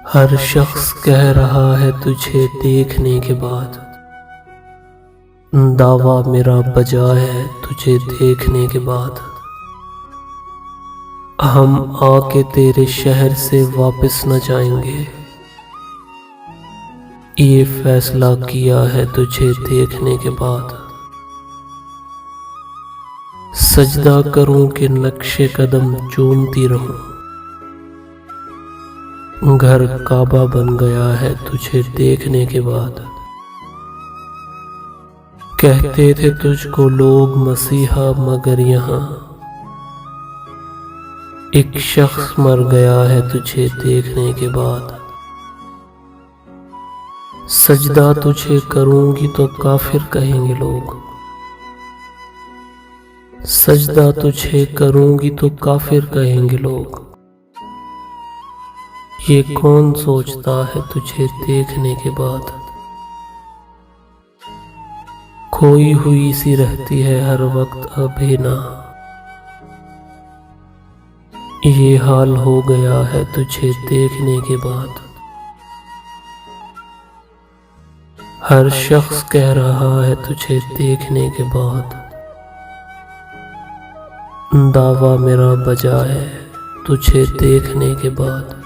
हर शख्स कह रहा है तुझे देखने के बाद, दावा मेरा बजा है तुझे देखने के बाद। हम आके तेरे शहर से वापस न जाएंगे, ये फैसला किया है तुझे देखने के बाद। सजदा करूं कि नक्शे कदम चूमती रहूं, घर काबा बन गया है तुझे देखने के बाद। कहते थे तुझको लोग मसीहा, मगर यहाँ एक शख्स मर गया है तुझे देखने के बाद। सजदा तुझे करूंगी तो काफिर कहेंगे लोग, सजदा तुझे करूंगी तो काफिर कहेंगे लोग। ये कौन सोचता है तुझे देखने के बाद। खोई हुई सी रहती है हर वक्त अभी ना, ये हाल हो गया है तुझे देखने के बाद। हर शख्स कह रहा है तुझे देखने के बाद, दावा मेरा बजा है तुझे देखने के बाद।